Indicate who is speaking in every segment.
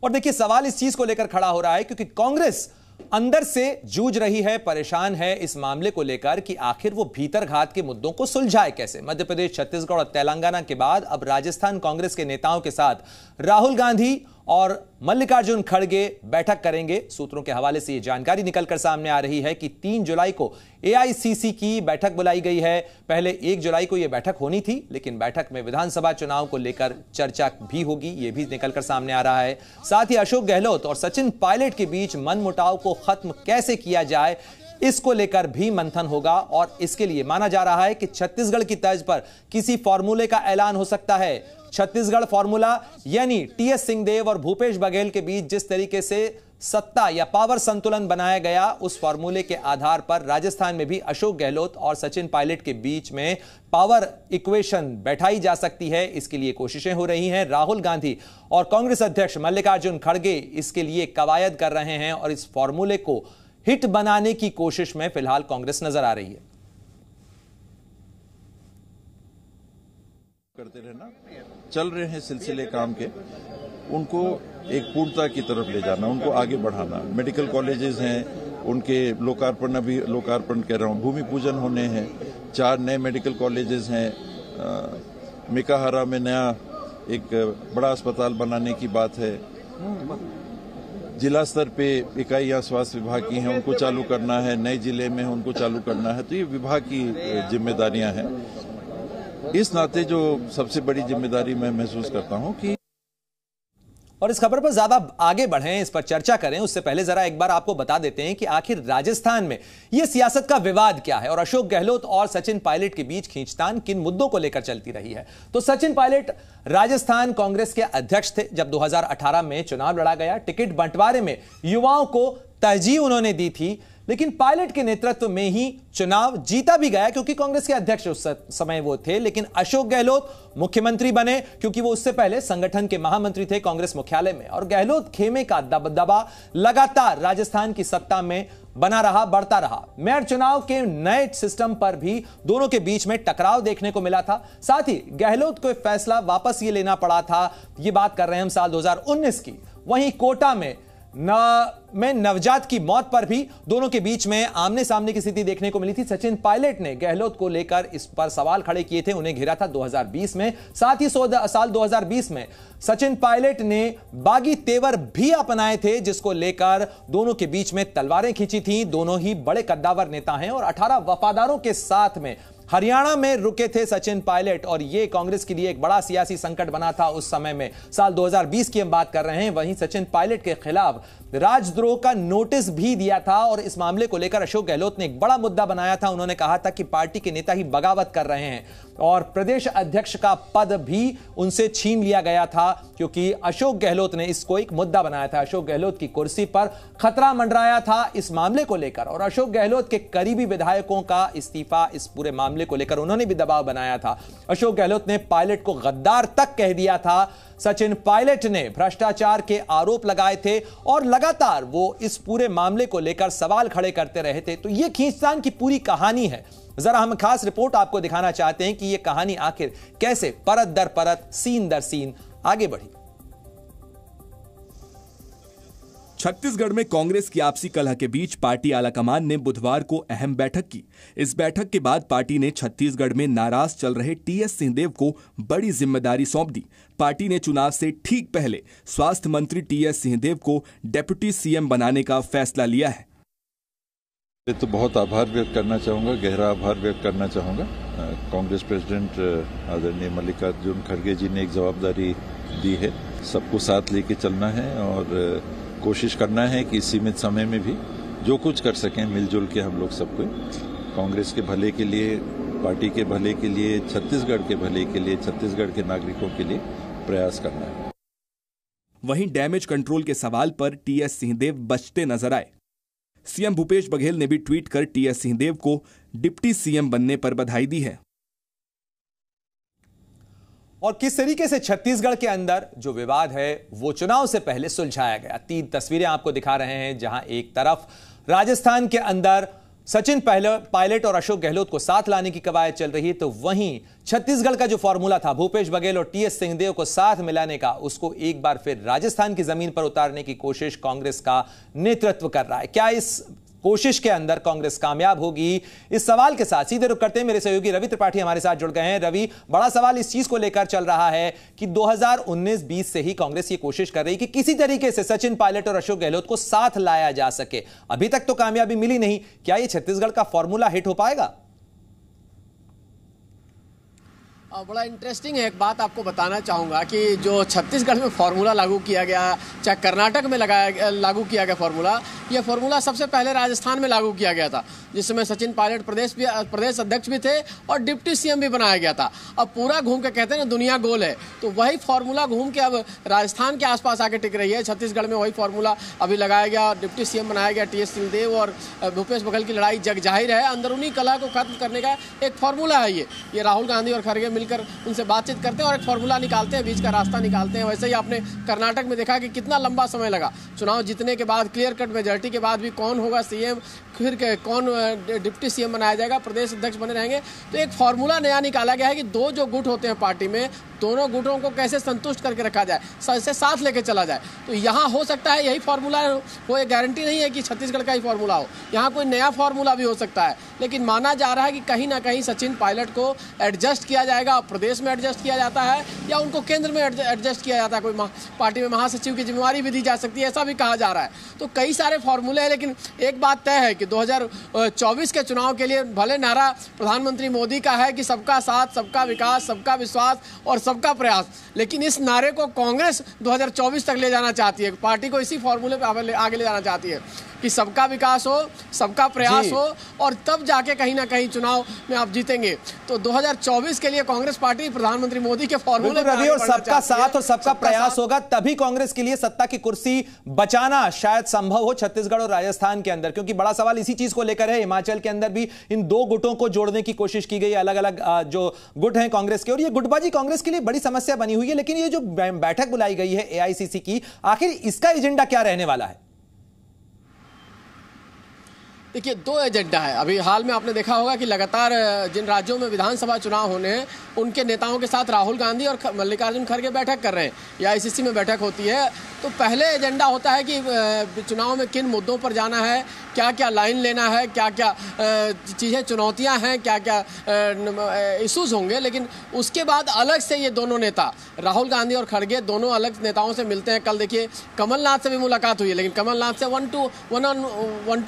Speaker 1: और देखिए सवाल इस चीज को लेकर खड़ा हो रहा है क्योंकि कांग्रेस अंदर से जूझ रही है, परेशान है इस मामले को लेकर कि आखिर वो भीतरघात के मुद्दों को सुलझाए कैसे। मध्य प्रदेश, छत्तीसगढ़ और तेलंगाना के बाद अब राजस्थान कांग्रेस के नेताओं के साथ राहुल गांधी और मल्लिकार्जुन खड़गे बैठक करेंगे। सूत्रों के हवाले से यह जानकारी निकलकर सामने आ रही है कि 3 जुलाई को एआईसीसी की बैठक बुलाई गई है। पहले 1 जुलाई को यह बैठक होनी थी, लेकिन बैठक में विधानसभा चुनाव को लेकर चर्चा भी होगी, यह भी निकलकर सामने आ रहा है। साथ ही अशोक गहलोत और सचिन पायलट के बीच मनमुटाव को खत्म कैसे किया जाए, इसको लेकर भी मंथन होगा और इसके लिए माना जा रहा है कि छत्तीसगढ़ की तर्ज पर किसी फॉर्मूले का ऐलान हो सकता है। छत्तीसगढ़ फॉर्मूला यानी टीएस सिंहदेव और भूपेश बघेल के बीच जिस तरीके से सत्ता या पावर संतुलन बनाया गया, उस फॉर्मूले के आधार पर राजस्थान में भी अशोक गहलोत और सचिन पायलट के बीच में पावर इक्वेशन बैठाई जा सकती है। इसके लिए कोशिशें हो रही हैं। राहुल गांधी और कांग्रेस अध्यक्ष मल्लिकार्जुन खड़गे इसके लिए कवायद कर रहे हैं और इस फॉर्मूले को हिट बनाने की कोशिश में फिलहाल कांग्रेस नजर आ रही है।
Speaker 2: करते रहना, चल रहे हैं सिलसिले काम के, उनको एक पूर्णता की तरफ ले जाना, उनको आगे बढ़ाना। मेडिकल कॉलेजेस हैं, उनके लोकार्पण, अभी लोकार्पण कह रहा हूँ, भूमि पूजन होने हैं। 4 नए मेडिकल कॉलेजेस हैं। मिकाहारा में नया एक बड़ा अस्पताल बनाने की बात है। जिला स्तर पे इकाइयां स्वास्थ्य विभाग की हैं, उनको चालू करना है। नए जिले में उनको चालू करना है। तो ये विभाग की जिम्मेदारियां हैं। इस नाते जो सबसे बड़ी जिम्मेदारी मैं महसूस करता हूं कि,
Speaker 1: और इस खबर पर ज्यादा आगे बढ़ें, इस पर चर्चा करें उससे पहले जरा एक बार आपको बता देते हैं कि आखिर राजस्थान में यह सियासत का विवाद क्या है और अशोक गहलोत और सचिन पायलट के बीच खींचतान किन मुद्दों को लेकर चलती रही है। तो सचिन पायलट राजस्थान कांग्रेस के अध्यक्ष थे जब 2018 में चुनाव लड़ा गया। टिकट बंटवारे में युवाओं को तरजीह उन्होंने दी थी, लेकिन पायलट के नेतृत्व में ही चुनाव जीता भी गया क्योंकि कांग्रेस के अध्यक्ष उस समय वो थे। लेकिन अशोक गहलोत मुख्यमंत्री बने क्योंकि वो उससे पहले संगठन के महामंत्री थे कांग्रेस मुख्यालय में। और गहलोत खेमे का दबदबा लगातार राजस्थान की सत्ता में बना रहा, बढ़ता रहा। मेयर चुनाव के नए सिस्टम पर भी दोनों के बीच में टकराव देखने को मिला था। साथ ही गहलोत को फैसला वापस ये लेना पड़ा था। ये बात कर रहे हैं हम साल 2019 की। वहीं कोटा में नवजात की मौत पर भी दोनों के बीच में आमने सामने की स्थिति देखने को मिली थी। सचिन पायलट ने गहलोत को लेकर इस पर सवाल खड़े किए थे, उन्हें घेरा था 2020 में। साथ ही साल 2020 में सचिन पायलट ने बागी तेवर भी अपनाए थे, जिसको लेकर दोनों के बीच में तलवारें खींची थी। दोनों ही बड़े कद्दावर नेता हैं और 18 वफादारों के साथ में हरियाणा में रुके थे सचिन पायलट और यह कांग्रेस के लिए एक बड़ा सियासी संकट बना था उस समय में। साल 2020 की हम बात कर रहे हैं। वहीं सचिन पायलट के खिलाफ राजद्रोह का नोटिस भी दिया था और इस मामले को लेकर अशोक गहलोत ने एक बड़ा मुद्दा बनाया था। उन्होंने कहा था कि पार्टी के नेता ही बगावत कर रहे हैं और प्रदेश अध्यक्ष का पद भी उनसे छीन लिया गया था क्योंकि अशोक गहलोत ने इसको एक मुद्दा बनाया था। अशोक गहलोत की कुर्सी पर खतरा मंडराया था इस मामले को लेकर और अशोक गहलोत के करीबी विधायकों का इस्तीफा इस पूरे मामले को लेकर उन्होंने भी दबाव बनाया था। अशोक गहलोत ने पायलट को गद्दार तक कह दिया था। सचिन पायलट ने भ्रष्टाचार के आरोप लगाए थे और लगातार वो इस पूरे मामले को लेकर सवाल खड़े करते रहे थे। तो यह खींचतान की पूरी कहानी है। जरा हम खास रिपोर्ट आपको दिखाना चाहते हैं कि यह कहानी आखिर कैसे परत दर परत, सीन दर सीन आगे बढ़ी।
Speaker 3: छत्तीसगढ़ में कांग्रेस की आपसी कलह के बीच पार्टी आलाकमान ने बुधवार को अहम बैठक की। इस बैठक के बाद पार्टी ने छत्तीसगढ़ में नाराज चल रहे टीएस सिंहदेव को बड़ी जिम्मेदारी सौंप दी। पार्टी ने चुनाव से ठीक पहले स्वास्थ्य मंत्री टीएस सिंहदेव को डिप्टी सीएम बनाने का फैसला लिया है।
Speaker 2: तो बहुत आभार व्यक्त करना चाहूँगा, गहरा आभार व्यक्त करना चाहूँगा। कांग्रेस प्रेसिडेंट आदरणीय मल्लिकार्जुन खड़गे जी ने एक जवाबदारी दी है, सबको साथ लेके चलना है और कोशिश करना है कि सीमित समय में भी जो कुछ कर सकें मिलजुल के हम लोग सबको कांग्रेस के भले के लिए, पार्टी के भले के लिए, छत्तीसगढ़ के भले के लिए, छत्तीसगढ़ के नागरिकों के लिए प्रयास करना है।
Speaker 3: वहीं डैमेज कंट्रोल के सवाल पर टीएस सिंहदेव बचते नजर आए। सीएम भूपेश बघेल ने भी ट्वीट कर टीएस सिंहदेव को डिप्टी सीएम बनने पर बधाई दी है।
Speaker 1: और किस तरीके से छत्तीसगढ़ के अंदर जो विवाद है वो चुनाव से पहले सुलझाया गया। 3 तस्वीरें आपको दिखा रहे हैं, जहां एक तरफ राजस्थान के अंदर सचिन पायलट और अशोक गहलोत को साथ लाने की कवायद चल रही है, तो वहीं छत्तीसगढ़ का जो फॉर्मूला था भूपेश बघेल और टीएस सिंहदेव को साथ मिलाने का, उसको एक बार फिर राजस्थान की जमीन पर उतारने की कोशिश कांग्रेस का नेतृत्व कर रहा है। क्या इस कोशिश के अंदर कांग्रेस कामयाब होगी? इस सवाल के साथ सीधे रुख करते हैं, मेरे सहयोगी रवि त्रिपाठी हमारे साथ जुड़ गए हैं। रवि, बड़ा सवाल इस चीज को लेकर चल रहा है कि 2019-20 से ही कांग्रेस ये कोशिश कर रही है कि किसी तरीके से सचिन पायलट और अशोक गहलोत को साथ लाया जा सके। अभी तक तो कामयाबी मिली नहीं। क्या ये छत्तीसगढ़ का फॉर्मूला हिट हो पाएगा?
Speaker 4: बड़ा इंटरेस्टिंग है। एक बात आपको बताना चाहूँगा कि जो छत्तीसगढ़ में फार्मूला लागू किया गया, चाहे कर्नाटक में लागू किया गया फार्मूला, यह फार्मूला सबसे पहले राजस्थान में लागू किया गया था, जिसमें सचिन पायलट प्रदेश अध्यक्ष भी थे और डिप्टी सीएम भी बनाया गया था। अब पूरा घूम के कहते हैं ना, दुनिया गोल है, तो वही फार्मूला घूम के अब राजस्थान के आसपास आके टिक रही है। छत्तीसगढ़ में वही फार्मूला अभी लगाया गया, डिप्टी सीएम बनाया गया। टीएस सिंहदेव और भूपेश बघेल की लड़ाई जग जाहिर है, अंदरूनी कलह को खत्म करने का एक फार्मूला है ये राहुल गांधी और खड़गे मिलकर उनसे बातचीत करते हैं और एक फार्मूला निकालते हैं, बीच का रास्ता निकालते हैं। वैसे ही आपने कर्नाटक में देखा कि कितना लंबा समय लगा चुनाव जीतने के बाद, क्लियर कट मेजॉरिटी के बाद भी कौन होगा सीएम, फिर कौन डिप्टी सीएम बनाया जाएगा, प्रदेश अध्यक्ष बने रहेंगे। तो एक फार्मूला नया निकाला गया है कि दो जो गुट होते हैं पार्टी में, दोनों गुटों को कैसे संतुष्ट करके रखा जाए, सबसे साथ लेके चला जाए। तो यहाँ हो सकता है यही फार्मूला हो, एक गारंटी नहीं है कि छत्तीसगढ़ का ही फार्मूला हो, यहाँ कोई नया फार्मूला भी हो सकता है। लेकिन माना जा रहा है कि कहीं ना कहीं सचिन पायलट को एडजस्ट किया जाएगा, प्रदेश में एडजस्ट किया जाता है या उनको केंद्र में एडजस्ट किया जाता है, कोई पार्टी में महासचिव की जिम्मेवारी भी दी जा सकती है, ऐसा भी कहा जा रहा है। तो कई सारे फार्मूले हैं, लेकिन एक बात तय है कि 2024 के चुनाव के लिए भले नारा प्रधानमंत्री मोदी का है कि सबका साथ, सबका विकास, सबका विश्वास और सबका प्रयास, लेकिन इस नारे को कांग्रेस 2024 तक ले जाना चाहती है। पार्टी को इसी फॉर्मूले पे आगे ले जाना चाहती है कि सबका विकास हो, सबका प्रयास हो, और तब जाके कहीं ना कहीं चुनाव में आप जीतेंगे। तो 2024 के लिए कांग्रेस पार्टी प्रधानमंत्री मोदी के फॉर्मूले
Speaker 1: रवि, और सबका साथ और सबका प्रयास होगा तभी कांग्रेस के लिए सत्ता की कुर्सी बचाना शायद संभव हो छत्तीसगढ़ और राजस्थान के अंदर, क्योंकि बड़ा सवाल इसी चीज को लेकर है। हिमाचल के अंदर भी इन दो गुटों को जोड़ने की कोशिश की गई, अलग अलग जो गुट हैं कांग्रेस के, और ये गुटबाजी कांग्रेस के लिए बड़ी समस्या बनी हुई है। लेकिन ये जो बैठक बुलाई गई है एआईसीसी की, आखिर इसका एजेंडा क्या रहने वाला है?
Speaker 4: देखिए, दो एजेंडा है। अभी हाल में आपने देखा होगा कि लगातार जिन राज्यों में विधानसभा चुनाव होने हैं, उनके नेताओं के साथ राहुल गांधी और मल्लिकार्जुन खड़गे बैठक कर रहे हैं, या आईसीसी में बैठक होती है। तो पहले एजेंडा होता है कि चुनाव में किन मुद्दों पर जाना है, क्या क्या लाइन लेना है, क्या क्या चीज़ें चुनौतियां हैं, क्या क्या इशूज़ होंगे। लेकिन उसके बाद अलग से ये दोनों नेता राहुल गांधी और खड़गे दोनों अलग नेताओं से मिलते हैं। कल देखिए कमलनाथ से भी मुलाकात हुई है, लेकिन कमलनाथ से वन टू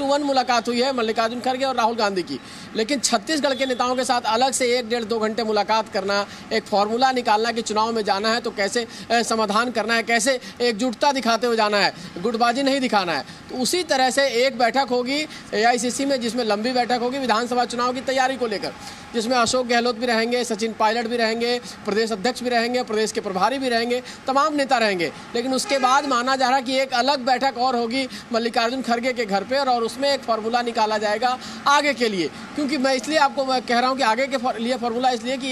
Speaker 4: वन मुलाकात हुई है मल्लिकार्जुन खड़गे और राहुल गांधी की। लेकिन छत्तीसगढ़ के नेताओं के साथ अलग से 1-1.5-2 घंटे मुलाकात करना, एक फार्मूला निकालना कि चुनाव में जाना है तो कैसे समाधान करना है, कैसे एकजुटता दिखाते हुए जाना है, गुटबाजी नहीं दिखाना है। तो उसी तरह से एक बैठक होगी एआईसीसी में, जिसमें लंबी बैठक होगी विधानसभा चुनाव की तैयारी को लेकर, जिसमें अशोक गहलोत भी रहेंगे, सचिन पायलट भी रहेंगे, प्रदेश अध्यक्ष भी रहेंगे, प्रदेश के प्रभारी भी रहेंगे, तमाम नेता रहेंगे। लेकिन उसके बाद माना जा रहा है कि एक अलग बैठक और होगी मल्लिकार्जुन खड़गे के घर पे, और उसमें एक फार्मूला निकाला जाएगा आगे के लिए। क्योंकि मैं इसलिए आपको कह रहा हूँ कि आगे के लिए फार्मूला इसलिए कि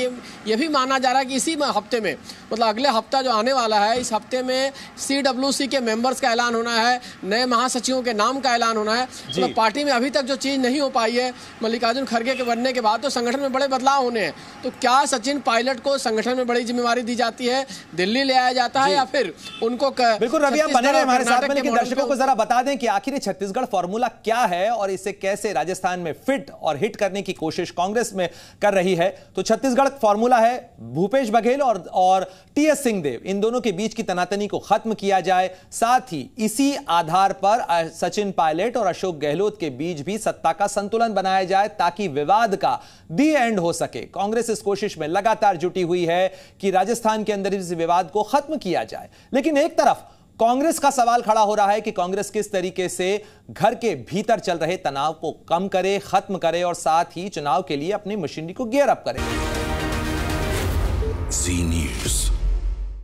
Speaker 4: ये भी माना जा रहा है कि इसी हफ्ते में, मतलब अगले हफ्ता जो आने वाला है, इस हफ्ते में CWC के मेंबर्स का ऐलान होना है, नए महासचिवों के नाम का ऐलान होना है। मतलब पार्टी में अभी तक जो चीज़ नहीं हो पाई है मल्लिकार्जुन खड़गे के बनने के बाद, तो संगठन में बड़े बदलाव होने हैं। तो क्या सचिन पायलट को संगठन में बड़ी जिम्मेवारी दी जाती है, दिल्ली ले आया जाता है, या फिर उनको
Speaker 1: बिल्कुल रवि, आप बने रहे हमारे साथ में, लेकिन दर्शकों को जरा बता दें कि आखिर छत्तीसगढ़ फॉर्मूला क्या है और इसे कैसे राजस्थान में फिट और हिट करने की कोशिश कांग्रेस में कर रही है। तो छत्तीसगढ़ फॉर्मूला है भूपेश बघेल और टीएस सिंहदेव, इन दोनों के बीच की तनातनी को खत्म किया जाए, साथ ही इसी आधार पर सचिन पायलट और अशोक गहलोत के बीच भी सत्ता का संतुलन बनाया जाए ताकि विवाद का दी एंड हो सके। कांग्रेस इस कोशिश में लगातार जुटी हुई है कि राजस्थान के अंदर इस विवाद को खत्म किया जाए। लेकिन एक तरफ कांग्रेस का सवाल खड़ा हो रहा है कि कांग्रेस किस तरीके से घर के भीतर चल रहे तनाव को कम करे, खत्म करे और साथ ही चुनाव के लिए अपनी मशीनरी को गियर अप करे।
Speaker 5: जी न्यूज़।